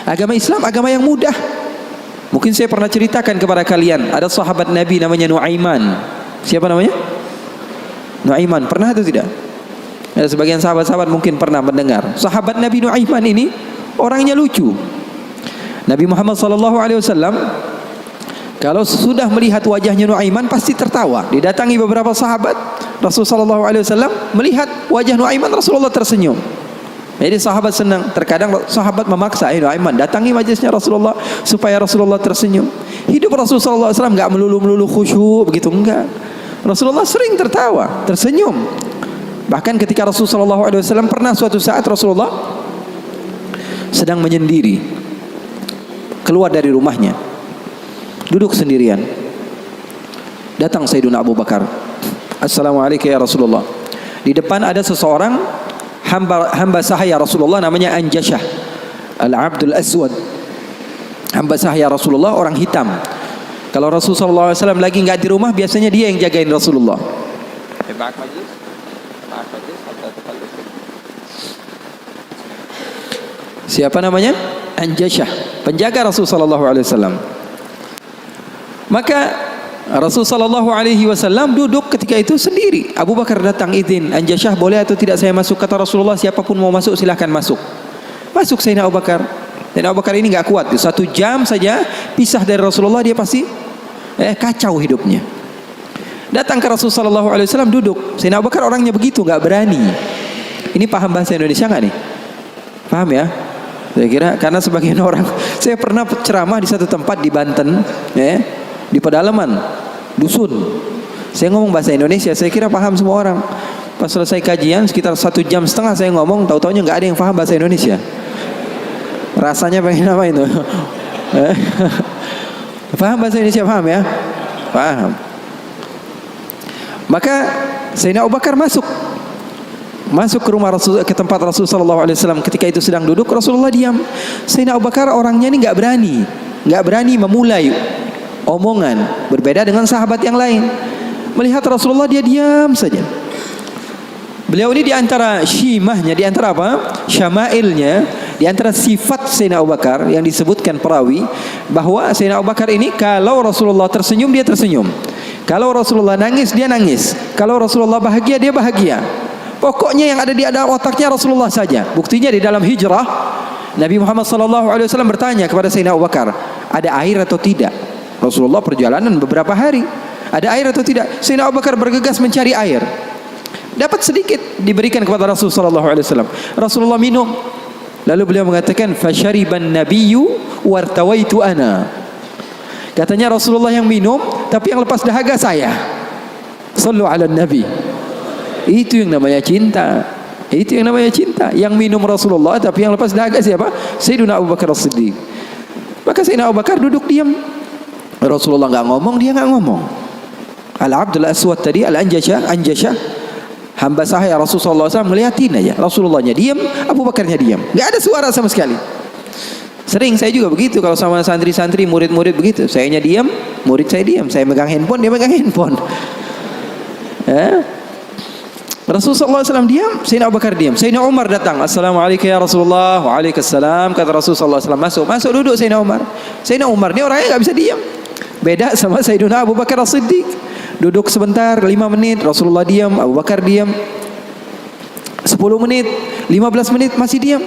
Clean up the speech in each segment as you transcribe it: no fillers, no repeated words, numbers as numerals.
Agama Islam agama yang mudah. Mungkin saya pernah ceritakan kepada kalian, ada sahabat Nabi namanya Nuaiman. Siapa namanya? Nuaiman. Pernah atau tidak? Ada sebagian sahabat-sahabat mungkin pernah mendengar. Sahabat Nabi Nuaiman ini orangnya lucu. Nabi Muhammad SAW kalau sudah melihat wajahnya Nuaiman pasti tertawa. Didatangi beberapa sahabat, Rasulullah SAW melihat wajah Nuaiman, Rasulullah tersenyum. Jadi sahabat senang. Terkadang sahabat memaksa, Nuaiman datangi majelisnya Rasulullah supaya Rasulullah tersenyum. Hidup Rasulullah SAW nggak melulu khusyuk begitu, enggak. Rasulullah sering tertawa, tersenyum. Bahkan ketika Rasulullah SAW pernah suatu saat Rasulullah sedang menyendiri, keluar dari rumahnya, duduk sendirian. Datang Sayyidina Abu Bakar. Assalamualaikum ya Rasulullah. Di depan ada seseorang hamba sahaya Rasulullah namanya Anjashah Al-Abdul Aswad. Hamba sahaya Rasulullah, orang hitam. Kalau Rasulullah SAW lagi nggak di rumah, biasanya dia yang jagain Rasulullah. Siapa namanya? Anjashah, penjaga Rasulullah SAW. Maka Rasulullah SAW duduk ketika itu sendiri. Abu Bakar datang, izin, Anjashah boleh atau tidak saya masuk? Kata Rasulullah, siapapun mau masuk silahkan masuk. Masuk Sayyidina Abu Bakar. Dan Abu Bakar ini nggak kuat. 1 jam saja pisah dari Rasulullah, dia pasti kacau hidupnya. Datang ke Rasulullah SAW duduk. Sayyidina Abu Bakar orangnya begitu, nggak berani. Ini paham bahasa Indonesia nggak nih? Paham ya? Saya kira karena sebagian orang, saya pernah ceramah di satu tempat di Banten, di pedalaman dusun. Saya ngomong bahasa Indonesia, saya kira paham semua orang. Pas selesai kajian sekitar 1,5 jam saya ngomong, tahu-taunya nggak ada yang paham bahasa Indonesia. Rasanya pengen apa itu? Paham bahasa Indonesia, paham ya? Paham. Maka Sayyidina Abu Bakar masuk ke rumah Rasul, ke tempat Rasul sallallahu alaihi wasallam. Ketika itu sedang duduk, Rasulullah diam. Sayyidina Abu Bakar orangnya ini nggak berani memulai omongan, berbeda dengan sahabat yang lain. Melihat Rasulullah dia diam saja. Beliau ini di antara syimahnya, di antara apa? Syama'ilnya, di antara sifat Sayyidina Abu Bakar yang disebutkan perawi bahwa Sayyidina Abu Bakar ini kalau Rasulullah tersenyum dia tersenyum. Kalau Rasulullah nangis dia nangis. Kalau Rasulullah bahagia dia bahagia. Pokoknya yang ada di dalam otaknya Rasulullah saja. Buktinya di dalam hijrah Nabi Muhammad SAW bertanya kepada Sayyidina Abu Bakar, ada air atau tidak? Rasulullah perjalanan beberapa hari, ada air atau tidak? Sayyidina Abu Bakar bergegas mencari air. Dapat sedikit, diberikan kepada Rasulullah SAW. Rasulullah minum. Lalu beliau mengatakan, "Fasyariban nabiyyu wartawaitu ana." Katanya Rasulullah yang minum, tapi yang lepas dahaga saya. Sallu ala nabi. Itu yang namanya cinta. Itu yang namanya cinta. Yang minum Rasulullah, tapi yang lepas dahaga siapa? Sayyidina Abu Bakar As-Siddiq. Maka Sayyidina Abu Bakar duduk diam. Rasulullah nggak ngomong, dia nggak ngomong. Al-Abdul Aswad tadi, Al-Anjashah, hamba sahaya Rasulullah SAW melihatin aja. Rasulullahnya diam, Abu Bakarnya diam. Nggak ada suara sama sekali. Sering saya juga begitu kalau sama santri-santri, murid-murid begitu. Sayanya diam, murid saya diam. Saya megang handphone, dia megang handphone. Rasulullah SAW diam, Sayyidina Abu Bakar diam. Sayyidina Umar datang, Assalamualaikum ya Rasulullah. Waalaikumsalam. Kata Rasulullah SAW, masuk duduk Sayyidina Umar. Sayyidina Umar ini orangnya nggak bisa diam. Beda sama Sayyidina Abu Bakar As-Siddiq. Duduk sebentar, 5 menit, Rasulullah diam, Abu Bakar diam. 10 menit, 15 menit masih diam.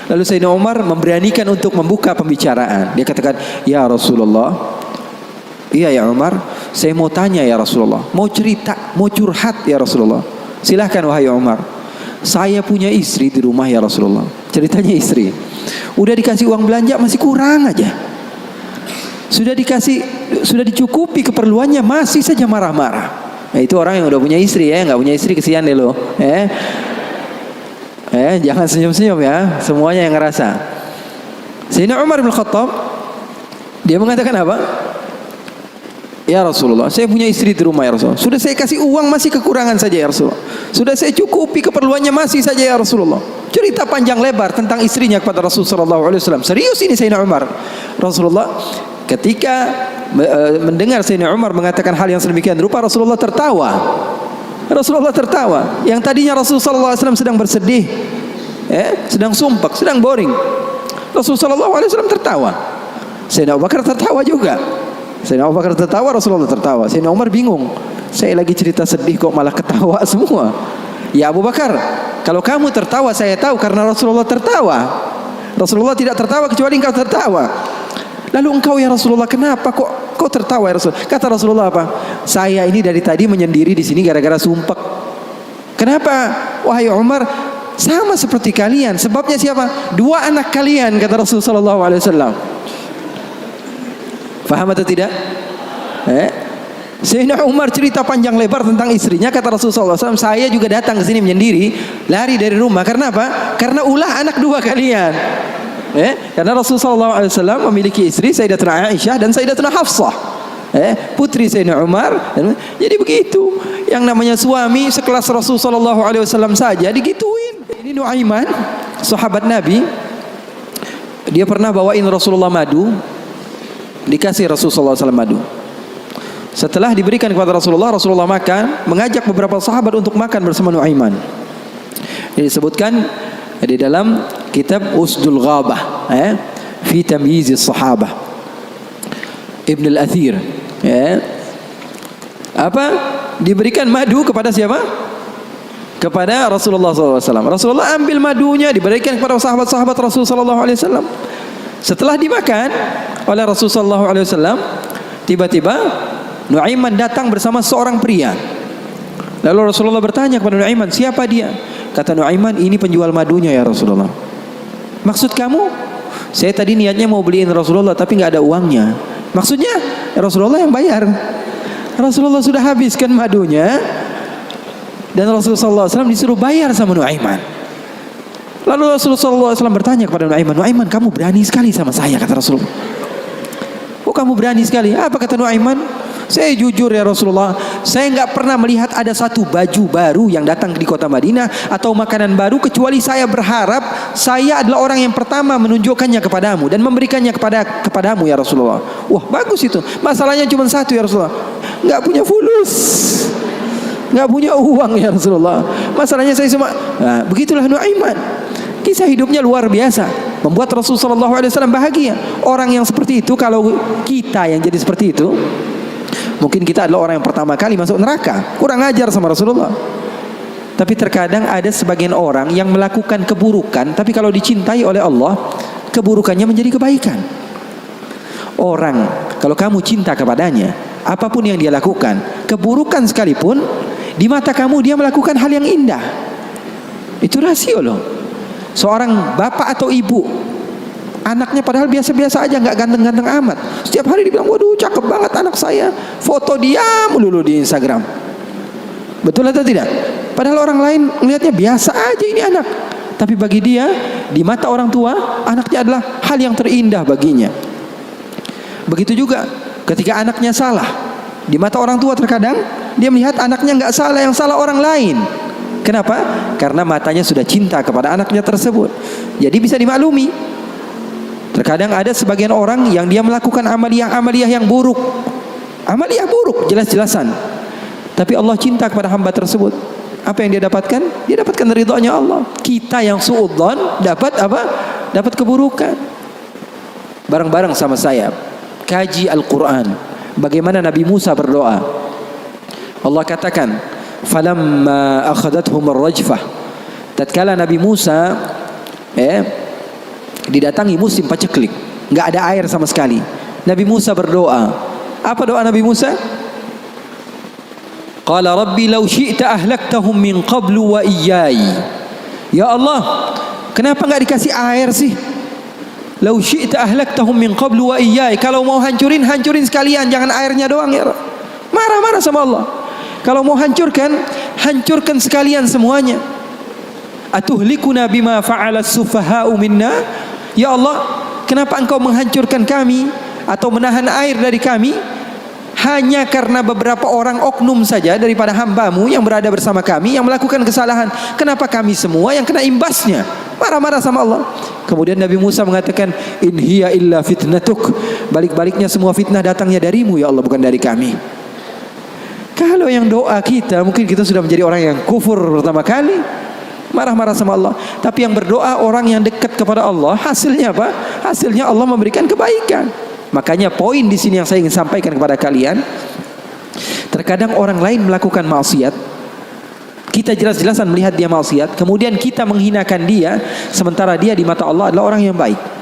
Lalu Sayyidina Umar memberanikan untuk membuka pembicaraan. Dia katakan, ya Rasulullah, iya ya Umar, saya mau tanya ya Rasulullah, mau cerita, mau curhat ya Rasulullah. Silahkan wahai Umar. Saya punya istri di rumah ya Rasulullah. Ceritanya istri, udah dikasih uang belanja masih kurang aja. Sudah dicukupi keperluannya masih saja marah-marah. Nah, itu orang yang udah punya istri ya, nggak punya istri kesian deh lo. Jangan senyum-senyum ya, semuanya yang ngerasa. Sayyidina Umar bin Khattab dia mengatakan apa? Ya Rasulullah, saya punya istri di rumah ya Rasulullah. Sudah saya kasih uang masih kekurangan saja ya Rasulullah. Sudah saya cukupi keperluannya masih saja ya Rasulullah. Cerita panjang lebar tentang istrinya kepada Rasulullah SAW. Serius ini Sayyidina Umar. Rasulullah ketika mendengar Sayyidina Umar mengatakan hal yang sedemikian rupa, Rasulullah tertawa. Rasulullah tertawa. Yang tadinya Rasulullah SAW sedang bersedih, sedang sumpah, sedang boring. Rasulullah SAW tertawa. Sayyidina Abu Bakar tertawa juga. Sayyidina Abu Bakar tertawa, Rasulullah tertawa. Sayyidina Umar bingung. Saya lagi cerita sedih kok malah ketawa semua. Ya Abu Bakar, kalau kamu tertawa saya tahu karena Rasulullah tertawa. Rasulullah tidak tertawa kecuali engkau tertawa. Lalu engkau ya Rasulullah kenapa kok tertawa ya Rasul? Kata Rasulullah apa? Saya ini dari tadi menyendiri di sini gara-gara sumpek. Kenapa? Wahai Umar, sama seperti kalian. Sebabnya siapa? Dua anak kalian, kata Rasulullah SAW. Faham atau tidak? Sayyidina Umar cerita panjang lebar tentang istrinya. Kata Rasulullah SAW, saya juga datang ke sini menyendiri, lari dari rumah. Karena apa? Karena ulah anak dua kalian. Karena Rasulullah SAW memiliki istri Sayyidatuna Aisyah dan Sayyidatuna Hafsah, putri Sayyidina Umar. Jadi begitu. Yang namanya suami sekelas Rasulullah SAW saja digituin. Ini Nuaiman, sahabat Nabi. Dia pernah bawain Rasulullah madu. Dikasih Rasulullah SAW madu. Setelah diberikan kepada Rasulullah, Rasulullah makan, mengajak beberapa sahabat untuk makan bersama Nuaiman. Ini disebutkan di dalam kitab Usdul Ghabah, fi tamyiz as-sahabah, Ibn al-Athir. Apa? Diberikan madu kepada siapa? Kepada Rasulullah SAW. Rasulullah ambil madunya, diberikan kepada sahabat-sahabat Rasulullah SAW. Setelah dimakan oleh Rasulullah SAW, tiba-tiba Nuaiman datang bersama seorang pria. Lalu Rasulullah bertanya kepada Nuaiman, siapa dia? Kata Nuaiman, ini penjual madunya ya Rasulullah. Maksud kamu? Saya tadi niatnya mau beliin Rasulullah tapi nggak ada uangnya. Maksudnya Rasulullah yang bayar. Rasulullah sudah habiskan madunya dan Rasulullah SAW disuruh bayar sama Nuaiman. Lalu Rasulullah SAW bertanya kepada Nuaiman, Nuaiman kamu berani sekali sama saya, kata Rasulullah. Oh kamu berani sekali. Apa kata Nuaiman? Saya jujur ya Rasulullah, saya nggak pernah melihat ada satu baju baru yang datang di kota Madinah atau makanan baru kecuali saya berharap saya adalah orang yang pertama menunjukkannya kepadamu dan memberikannya kepadamu ya Rasulullah. Wah bagus itu. Masalahnya cuma satu ya Rasulullah, nggak punya fulus, nggak punya uang ya Rasulullah. Masalahnya saya semua. Nah, begitulah Nuaiman. Kisah hidupnya luar biasa, membuat Rasulullah SAW bahagia. Orang yang seperti itu, kalau kita yang jadi seperti itu, mungkin kita adalah orang yang pertama kali masuk neraka. Kurang ajar sama Rasulullah. Tapi terkadang ada sebagian orang yang melakukan keburukan, tapi kalau dicintai oleh Allah, keburukannya menjadi kebaikan. Orang, kalau kamu cinta kepadanya, apapun yang dia lakukan, keburukan sekalipun, di mata kamu dia melakukan hal yang indah. Itu rasio loh. Seorang bapak atau ibu, anaknya padahal biasa-biasa aja, nggak ganteng-ganteng amat, setiap hari dibilang, waduh cakep banget anak saya, foto dia melulu di Instagram. Betul atau tidak? Padahal orang lain melihatnya biasa aja ini anak, tapi bagi dia, di mata orang tua, anaknya adalah hal yang terindah baginya. Begitu juga ketika anaknya salah, di mata orang tua terkadang dia melihat anaknya nggak salah, yang salah orang lain. Kenapa? Karena matanya sudah cinta kepada anaknya tersebut. Jadi bisa dimaklumi. Terkadang ada sebagian orang yang dia melakukan amaliyah yang buruk. Amaliyah buruk, jelas-jelasan. Tapi Allah cinta kepada hamba tersebut. Apa yang dia dapatkan? Dia dapatkan ridhonya Allah. Kita yang suudzon dapat apa? Dapat keburukan. Bareng-bareng sama saya kaji Al-Quran. Bagaimana Nabi Musa berdoa. Allah katakan, falamma akhadathum ar-rajfah, tatkala Nabi Musa didatangi musim paceklik, nggak ada air sama sekali. Nabi Musa berdoa. Apa doa Nabi Musa? Qala rabbi law syi'ta ahlaktahum min qablu wa iyyai. Ya Allah, kenapa nggak dikasih air sih? Law syi'ta ahlaktahum min qablu wa iyyai. Kalau mau hancurin sekalian, jangan airnya doang ya. Marah-marah sama Allah. Kalau mau hancurkan sekalian semuanya. Atuhlikuna bima fa'ala as-sufaha'u minna. Ya Allah, kenapa engkau menghancurkan kami atau menahan air dari kami hanya karena beberapa orang oknum saja daripada hambamu yang berada bersama kami yang melakukan kesalahan? Kenapa kami semua yang kena imbasnya? Marah-marah sama Allah. Kemudian Nabi Musa mengatakan, in hiya illa fitnatuk. Balik-baliknya semua fitnah datangnya darimu ya Allah, bukan dari kami. Kalau yang doa kita, mungkin kita sudah menjadi orang yang kufur pertama kali. marah-marah sama Allah. Tapi yang berdoa orang yang dekat kepada Allah, hasilnya apa? Hasilnya Allah memberikan kebaikan. Makanya poin di sini yang saya ingin sampaikan kepada kalian, terkadang orang lain melakukan maksiat, kita jelas-jelasan melihat dia maksiat, kemudian kita menghinakan dia, sementara dia di mata Allah adalah orang yang baik.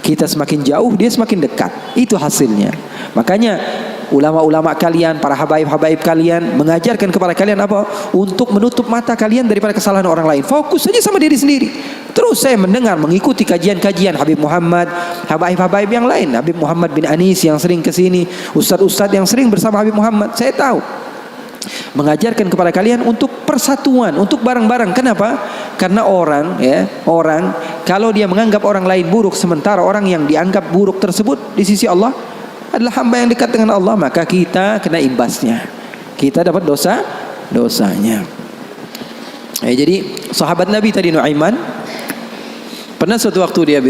Kita semakin jauh, dia semakin dekat. Itu hasilnya. Makanya ulama-ulama kalian, para habaib-habaib kalian mengajarkan kepada kalian apa? Untuk menutup mata kalian daripada kesalahan orang lain. Fokus saja sama diri sendiri. Terus saya mendengar, mengikuti kajian-kajian Habib Muhammad, habaib-habaib yang lain, Habib Muhammad bin Anis yang sering ke sini, ustadz-ustadz yang sering bersama Habib Muhammad. Saya tahu mengajarkan kepada kalian untuk persatuan, untuk bareng-bareng. Kenapa? Karena orang kalau dia menganggap orang lain buruk, sementara orang yang dianggap buruk tersebut di sisi Allah adalah hamba yang dekat dengan Allah, maka kita kena imbasnya. Kita dapat dosanya. Jadi sahabat Nabi tadi Nuaiman, pernah suatu waktu dia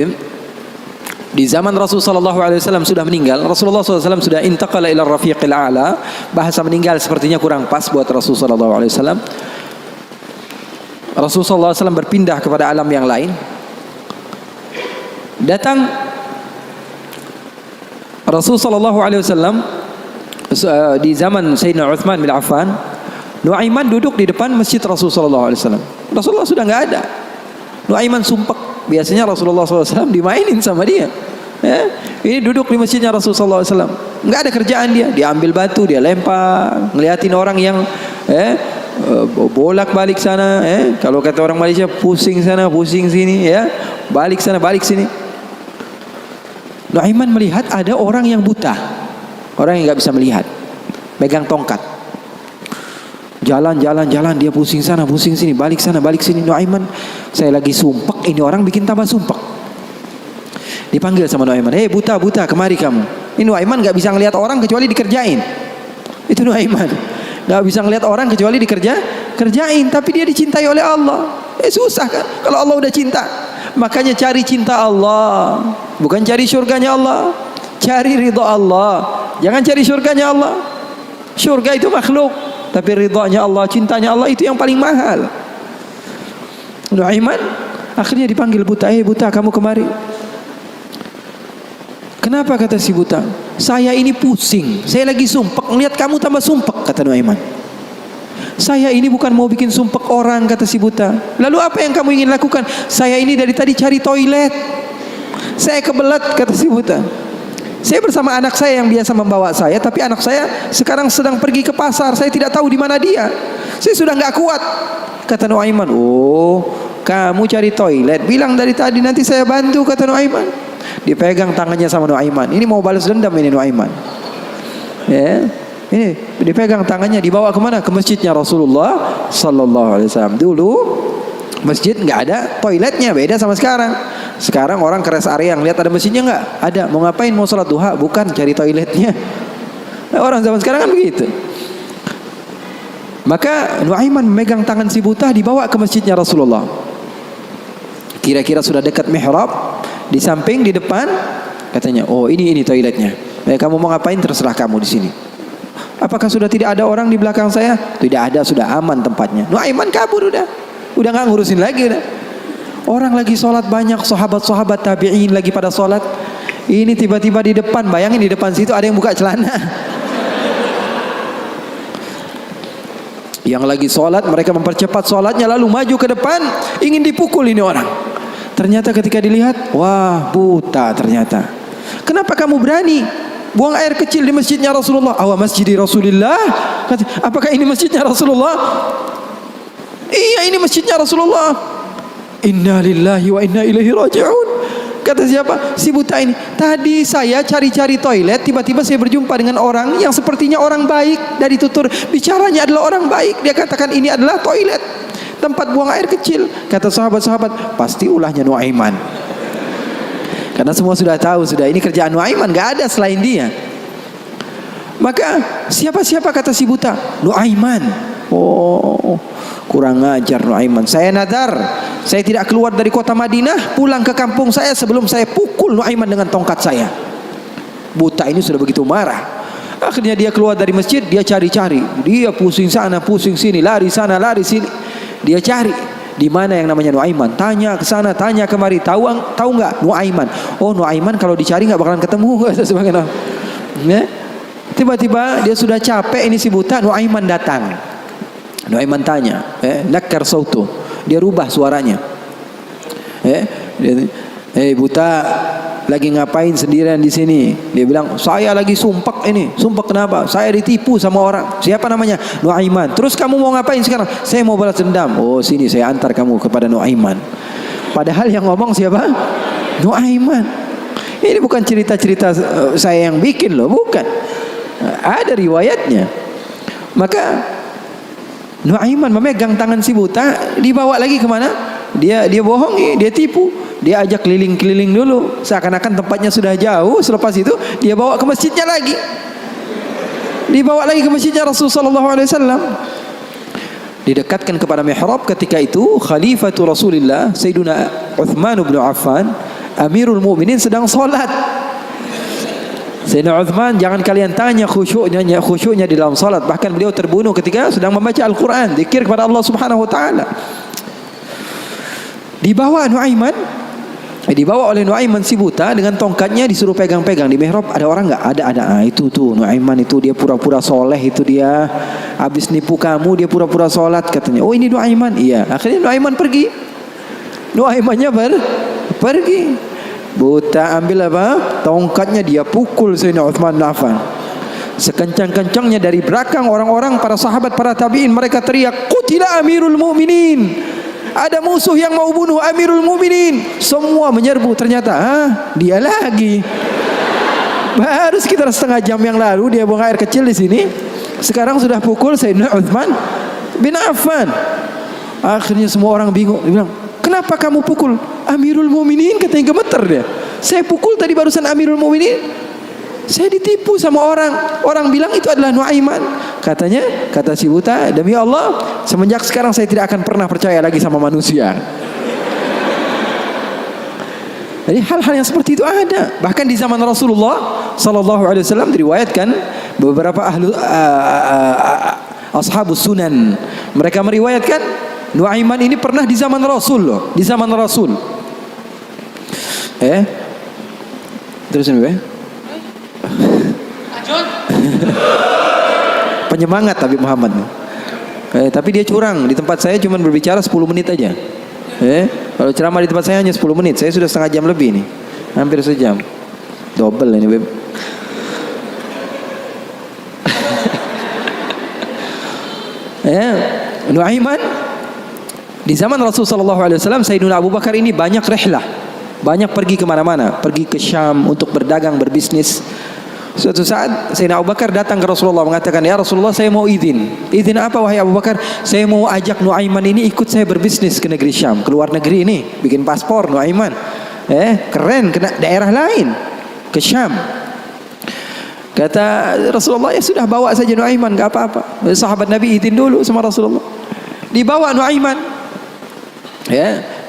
di zaman Rasulullah SAW sudah meninggal. Rasulullah SAW sudah intaqala ila rafiqil a'la. Bahasa meninggal sepertinya kurang pas buat Rasulullah SAW. Rasulullah SAW berpindah kepada alam yang lain. Datang Rasulullah SAW di zaman Sayyidina Uthman bin Affan. Nuaiman duduk di depan masjid Rasulullah SAW. Rasulullah sudah nggak ada. Nuaiman sumpek. Biasanya Rasulullah SAW dimainin sama dia. Ini duduk di masjidnya Rasulullah SAW. Nggak ada kerjaan dia. Dia ambil batu, dia lempar, ngeliatin orang yang bolak-balik sana. Kalau kata orang Malaysia, pusing sana, pusing sini, balik sana, balik sini. Nuaiman melihat ada orang yang buta, orang yang nggak bisa melihat, megang tongkat. Jalan, dia pusing sana, pusing sini, balik sana, balik sini. Nuaiman, saya lagi sumpek, ini orang bikin tambah sumpek. Dipanggil sama Nuaiman, hei buta, kemari kamu. Ini Nuaiman nggak bisa ngelihat orang kecuali dikerjain. Itu Nuaiman, nggak bisa ngelihat orang kecuali kerjain. Tapi dia dicintai oleh Allah. Susah kan? Kalau Allah udah cinta, makanya cari cinta Allah, bukan cari surganya Allah. Cari ridha Allah, jangan cari surganya Allah. Surga itu makhluk, tapi ridhanya Allah, cintanya Allah itu yang paling mahal. Nuaiman akhirnya dipanggil buta, buta kamu kemari. Kenapa kata si buta? Saya ini pusing, saya lagi sumpek, ngelihat kamu tambah sumpek, kata Nuaiman. Saya ini bukan mau bikin sumpek orang, kata si buta. Lalu apa yang kamu ingin lakukan? Saya ini dari tadi cari toilet, saya kebelet, kata si buta. Saya bersama anak saya yang biasa membawa saya, tapi anak saya sekarang sedang pergi ke pasar, saya tidak tahu di mana dia. Saya sudah nggak kuat, kata Nuaiman. Oh, kamu cari toilet, bilang dari tadi, nanti saya bantu, kata Nuaiman. Dipegang tangannya sama Nuaiman. Ini mau balas dendam ini Nuaiman. Ini dipegang tangannya, dibawa kemana? Ke masjidnya Rasulullah Sallallahu Alaihi Wasallam. Dulu masjid nggak ada toiletnya, beda sama sekarang. Sekarang orang ke rest area yang lihat ada masjidnya nggak? Ada. Mau ngapain? Mau sholat duha? Bukan, cari toiletnya. Orang zaman sekarang kan begitu. Maka Nuaiman memegang tangan si buta, dibawa ke masjidnya Rasulullah. Kira-kira sudah dekat mihrab, di samping, di depan, katanya, oh ini toiletnya. Kamu mau ngapain? Terserah kamu di sini. Apakah sudah tidak ada orang di belakang saya? Tidak ada, sudah aman tempatnya. Nuaiman kabur udah nggak ngurusin lagi udah. Orang lagi sholat banyak, sahabat-sahabat tabi'in lagi pada sholat. Ini tiba-tiba di depan, bayangin di depan situ ada yang buka celana. Yang lagi sholat, mereka mempercepat sholatnya, lalu maju ke depan, ingin dipukul ini orang. Ternyata ketika dilihat, wah buta ternyata. Kenapa kamu berani buang air kecil di masjidnya Rasulullah? Awa masjidi Rasulullah. Apakah ini masjidnya Rasulullah? Iya, ini masjidnya Rasulullah. Inna lillahi wa inna ilaihi raji'un. Kata siapa? Si buta ini. Tadi saya cari-cari toilet, tiba-tiba saya berjumpa dengan orang yang sepertinya orang baik. Dari tutur bicaranya adalah orang baik. Dia katakan ini adalah toilet, tempat buang air kecil. Kata sahabat-sahabat, pasti ulahnya Nuaiman. Karena semua sudah tahu, sudah ini kerjaan Nuaiman, gak ada selain dia. Maka siapa-siapa kata si buta? Nuaiman. Oh, kurang ajar Nuaiman. Saya nadar, saya tidak keluar dari kota Madinah, pulang ke kampung saya sebelum saya pukul Nuaiman dengan tongkat saya. Buta ini sudah begitu marah. Akhirnya dia keluar dari masjid, dia cari-cari. Dia pusing sana, pusing sini, lari sana, lari sini. Dia cari. Di mana yang namanya Nuaiman? Tanya ke sana, tanya kemari. Tahu nggak Nuaiman? Oh, Nuaiman kalau dicari nggak bakalan ketemu. Sebagaimana. Ya? Tiba-tiba dia sudah capek ini si buta, Nuaiman datang. Nuaiman tanya, nakkar sautu. Dia rubah suaranya. Buta, lagi ngapain sendirian di sini? Dia bilang, saya lagi sumpek ini. Sumpek kenapa? Saya ditipu sama orang. Siapa namanya? Nuaiman. Terus kamu mau ngapain sekarang? Saya mau balas dendam. Oh, sini saya antar kamu kepada Nuaiman. Padahal yang ngomong siapa? Nuaiman. Ini bukan cerita-cerita saya yang bikin loh, bukan. Ada riwayatnya. Maka Nuaiman memegang tangan si buta, dibawa lagi kemana? Dia bohongi, dia tipu. Dia ajak keliling-keliling dulu, seakan-akan tempatnya sudah jauh. Selepas itu dia bawa ke masjidnya lagi. Dibawa lagi ke masjidnya Rasulullah SAW. Didekatkan kepada mihrab. Ketika itu Khalifatul Rasulullah Sayyiduna Uthman bin Affan, Amirul Mukminin, sedang sholat. Sayyidina Uthman, jangan kalian tanya khusyuknya di dalam salat. Bahkan beliau terbunuh ketika sedang membaca Al-Quran, zikir kepada Allah Subhanahu Wa Taala. Dibawa oleh Nuaiman si buta dengan tongkatnya, disuruh pegang-pegang di mihrab. Ada orang nggak? Ada. Itu tuh Nuaiman itu, dia pura-pura soleh itu, dia habis nipu kamu, dia pura-pura sholat katanya. Oh, ini Nuaiman. Iya. Akhirnya Nuaiman pergi. Nuaimannya pergi. Buta ambil apa? Tongkatnya, dia pukul Sayyidina Uthman bin Affan. Sekencang-kencangnya dari belakang orang-orang, para sahabat, para tabi'in, mereka teriak, "Qutila Amirul Mukminin." Ada musuh yang mau bunuh Amirul Mukminin. Semua menyerbu. Ternyata dia lagi. Baru sekitar setengah jam yang lalu dia buang air kecil di sini. Sekarang sudah pukul Sayyidina Uthman bin Affan. Akhirnya semua orang bingung. Dia bilang, kenapa kamu pukul Amirul Mukminin? Katanya gemeter dia. Saya pukul tadi barusan Amirul Mukminin. Saya ditipu sama orang. Orang bilang itu adalah Nuaiman. Kata si buta, demi Allah, semenjak sekarang saya tidak akan pernah percaya lagi sama manusia. Jadi hal-hal yang seperti itu ada. Bahkan di zaman Rasulullah sallallahu alaihi wasallam diriwayatkan beberapa ashabus sunan, mereka meriwayatkan Nuaiman ini pernah di zaman Rasul loh, di zaman Rasul. Terusin penyemangat Habib Muhammad. Tapi dia curang. Di tempat saya cuma berbicara 10 menit aja. Kalau ceramah di tempat saya hanya 10 menit. Saya sudah setengah jam lebih nih. Hampir sejam. Double ini, Beb. Nuaiman di zaman Rasulullah SAW, Sayyidina Abu Bakar ini banyak rihlah, banyak pergi kemana-mana, pergi ke Syam untuk berdagang, berbisnis. Suatu saat Sayyidina Abu Bakar datang ke Rasulullah mengatakan, ya Rasulullah, saya mau izin. Izin apa wahai Abu Bakar? Saya mau ajak Nuaiman ini ikut saya berbisnis ke negeri Syam, ke luar negeri ini, bikin paspor Nuaiman. Keren, ke daerah lain, ke Syam. Kata Rasulullah, ya sudah, bawa saja Nuaiman, gak apa-apa. Sahabat Nabi izin dulu sama Rasulullah. Dibawa Nuaiman.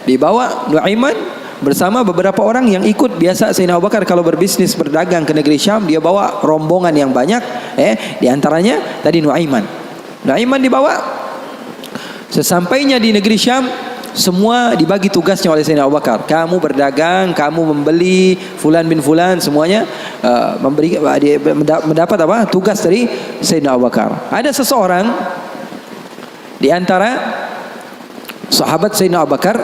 Dibawa Nuaiman bersama beberapa orang yang ikut. Biasa Sayyidina Abu Bakar kalau berbisnis, berdagang ke negeri Syam, dia bawa rombongan yang banyak. Di antaranya tadi Nuaiman. Nuaiman dibawa. Sesampainya di negeri Syam, semua dibagi tugasnya oleh Sayyidina Abu Bakar. Kamu berdagang, kamu membeli, fulan bin fulan, semuanya mendapat apa? Tugas dari Sayyidina Abu Bakar. Ada seseorang di antara sahabat Sayyidina Abu Bakar,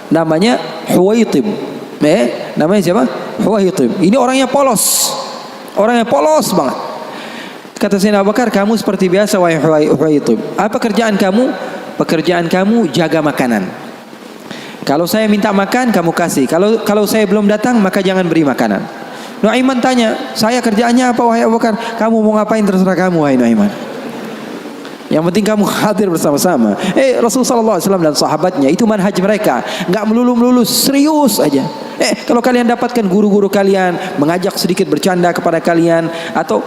namanya Huwaitib. Namanya siapa? Huwaitib. Ini orangnya polos. Orangnya polos banget. Kata Sayyidina Abu Bakar, kamu seperti biasa wahai Huwaitib. Apa kerjaan kamu? Pekerjaan kamu jaga makanan. Kalau saya minta makan, kamu kasih. Kalau saya belum datang, maka jangan beri makanan. Nuaiman tanya, saya kerjaannya apa wahai Abu Bakar? Kamu mau ngapain terserah kamu wahai Nuaiman. Yang penting kamu hadir bersama-sama. Rasulullah SAW dan sahabatnya itu manhaj mereka, nggak melulu serius aja. Kalau kalian dapatkan guru-guru kalian mengajak sedikit bercanda kepada kalian atau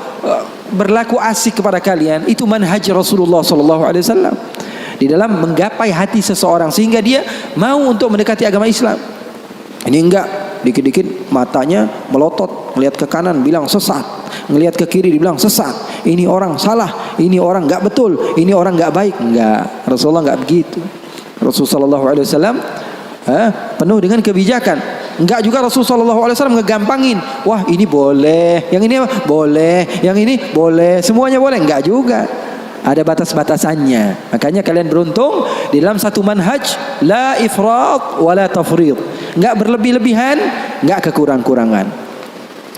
berlaku asik kepada kalian, itu manhaj Rasulullah SAW di dalam menggapai hati seseorang sehingga dia mau untuk mendekati agama Islam. Ini enggak, dikit-dikit matanya melotot, melihat ke kanan bilang sesat, ngelihat ke kiri dibilang sesat, ini orang salah, ini orang nggak betul, ini orang nggak baik. Enggak, Rasulullah nggak begitu. Rasulullah SAW penuh dengan kebijakan. Enggak juga Rasulullah SAW ngegampangin. Wah ini boleh, yang ini boleh, yang ini boleh, semuanya boleh. Enggak juga. Ada batas-batasannya. Makanya kalian beruntung di dalam satu manhaj, la ifrat wa la tafrid. Enggak berlebih-lebihan, enggak kekurang-kurangan.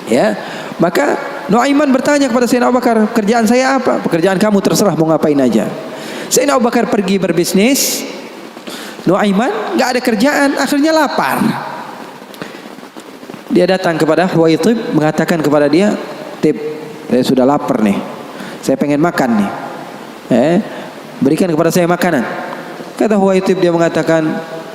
Ya. Maka Nuaiman bertanya kepada Sayyidina Abu Bakar, "Pekerjaan saya apa?" "Pekerjaan kamu terserah, mau ngapain aja." Sayyidina Abu Bakar pergi berbisnis. Nuaiman enggak ada kerjaan, akhirnya lapar. Dia datang kepada Huwaitib, mengatakan kepada dia, "Tib, saya sudah lapar nih. Saya pengen makan nih. Berikan kepada saya makanan." Kata Huwaitib, dia mengatakan,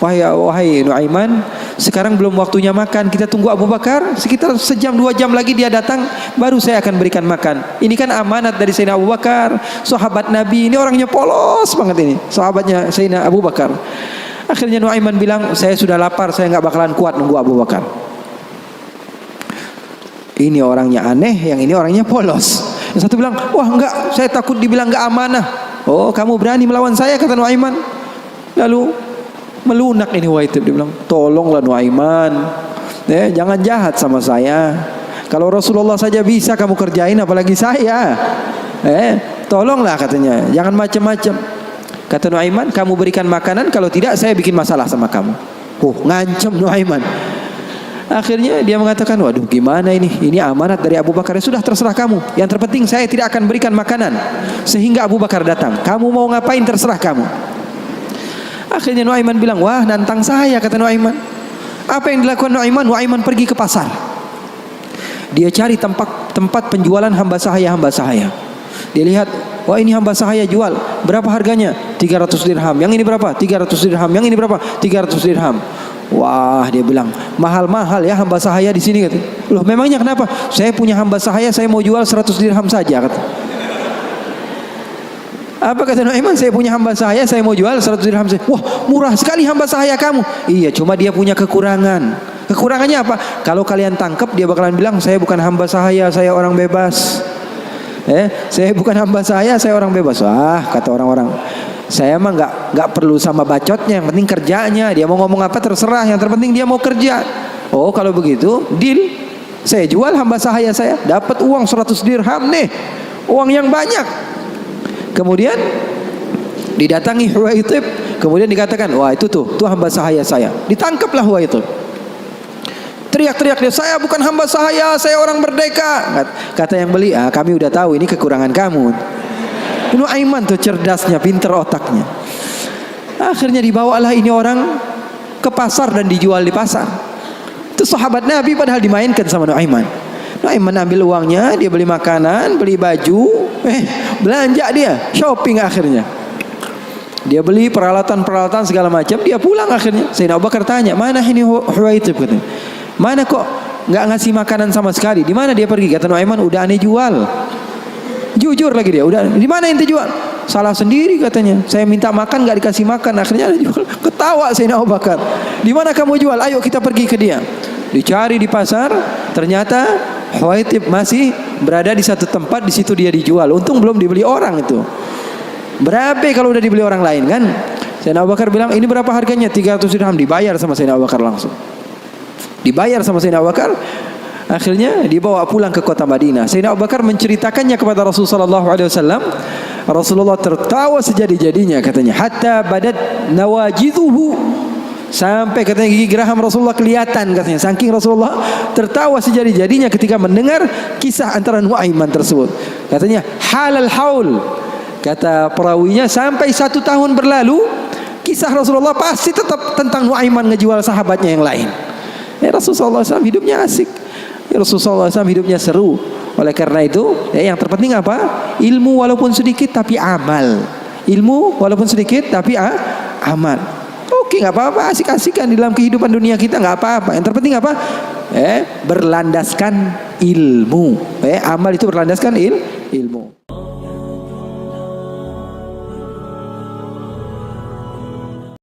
wahai Nuaiman, sekarang belum waktunya makan, kita tunggu Abu Bakar sekitar sejam 2 jam lagi dia datang, baru saya akan berikan makan. Ini kan amanat dari Sayyidina Abu Bakar, sahabat Nabi, ini orangnya polos banget ini, sahabatnya Sayyidina Abu Bakar. Akhirnya Nuaiman bilang, "Saya sudah lapar, saya nggak bakalan kuat nunggu Abu Bakar." Ini orangnya aneh, yang ini orangnya polos. Yang satu bilang, "Wah enggak, saya takut dibilang enggak amanah." "Oh, kamu berani melawan saya?" kata Nuaiman. Lalu melunak ini Huwaitib, dia bilang, "Tolonglah Nuaiman, jangan jahat sama saya. Kalau Rasulullah saja bisa kamu kerjain, apalagi saya. Tolonglah," katanya, "jangan macam-macam." Kata Nuaiman, "Kamu berikan makanan, kalau tidak saya bikin masalah sama kamu." Ngancam Nuaiman. Akhirnya dia mengatakan, "Waduh, gimana ini? Ini amanat dari Abu Bakar. Sudah, terserah kamu. Yang terpenting saya tidak akan berikan makanan sehingga Abu Bakar datang. Kamu mau ngapain terserah kamu." Akhirnya Nuaiman bilang, "Wah, nantang saya," kata Nuaiman. Apa yang dilakukan Nuaiman? Nuaiman pergi ke pasar. Dia cari tempat penjualan hamba sahaya. Dia lihat, wah ini hamba sahaya jual. Berapa harganya? 300 dirham. Yang ini berapa? 300 dirham. Yang ini berapa? 300 dirham. Wah, dia bilang, mahal-mahal ya hamba sahaya di sini, kata. "Loh, memangnya kenapa?" "Saya punya hamba sahaya, saya mau jual 100 dirham saja," kata. Apa kata Nuaiman? "Saya punya hamba sahaya, saya mau jual 100 dirham saja." "Wah, murah sekali hamba sahaya kamu." "Iya, cuma dia punya kekurangan." "Kekurangannya apa?" "Kalau kalian tangkap, dia bakalan bilang, 'Saya bukan hamba sahaya, saya orang bebas.' Saya bukan hamba saya orang bebas." "Wah," kata orang-orang, "saya mah nggak perlu sama bacotnya, yang penting kerjanya. Dia mau ngomong apa terserah, yang terpenting dia mau kerja." "Oh, kalau begitu, deal. Saya jual hamba sahaya saya, dapat uang 100 dirham nih, uang yang banyak." Kemudian didatangi Huwaitib, kemudian dikatakan, "Wah, itu tuh hamba sahaya saya." Ditangkaplah Huwaitib. Teriak-teriak dia, "Saya bukan hamba sahaya, saya orang merdeka." Kata yang beli, "Kami udah tahu ini kekurangan kamu." Nuaiman tuh cerdasnya, pinter otaknya. Akhirnya dibawalah ini orang ke pasar dan dijual di pasar. Itu sahabat Nabi padahal dimainkan sama Nuaiman. Nuaiman ambil uangnya, dia beli makanan, beli baju, belanja dia, shopping akhirnya. Dia beli peralatan segala macam, dia pulang akhirnya. Sayyidina Abu Bakar tanya, "Mana ini Huwaitib?" katanya. "Mana kok nggak ngasih makanan sama sekali? Di mana dia pergi?" Kata Nuaiman, "Udah aneh jual." Jujur lagi dia, "Udah, di mana ente jual?" "Salah sendiri," katanya. "Saya minta makan nggak dikasih makan, akhirnya ada jual." Ketawa Sayyidina Abu Bakar. "Di mana kamu jual? Ayo kita pergi ke dia." Dicari di pasar, ternyata Huwaitib masih berada di satu tempat, di situ dia dijual. Untung belum dibeli orang itu. Berapa kalau udah dibeli orang lain kan? Sayyidina Abu Bakar bilang, "Ini berapa harganya?" 300 dirham. Dibayar sama Sayyidina Abu Bakar langsung. Dibayar sama Sayyidina Abu Bakar. Akhirnya dibawa pulang ke kota Madinah. Sayyidina Abu Bakar menceritakannya kepada Rasulullah SAW. Rasulullah tertawa sejadi-jadinya, katanya, "Hatta badat nawajidhuhu." Sampai katanya gigi geraham Rasulullah kelihatan, katanya. Saking Rasulullah tertawa sejadi-jadinya ketika mendengar kisah antara Nuaiman tersebut. Katanya, "Halal haul." Kata perawinya, sampai 1 tahun berlalu, kisah Rasulullah pasti tetap tentang Nuaiman ngejual sahabatnya yang lain. Rasulullah SAW hidupnya asik. Rasulullah SAW hidupnya seru. Oleh karena itu, yang terpenting apa? Ilmu walaupun sedikit tapi amal. Ilmu walaupun sedikit tapi amal. Oke, nggak apa-apa, asik-asikan di dalam kehidupan dunia kita, nggak apa-apa. Yang terpenting apa? Berlandaskan ilmu. Amal itu berlandaskan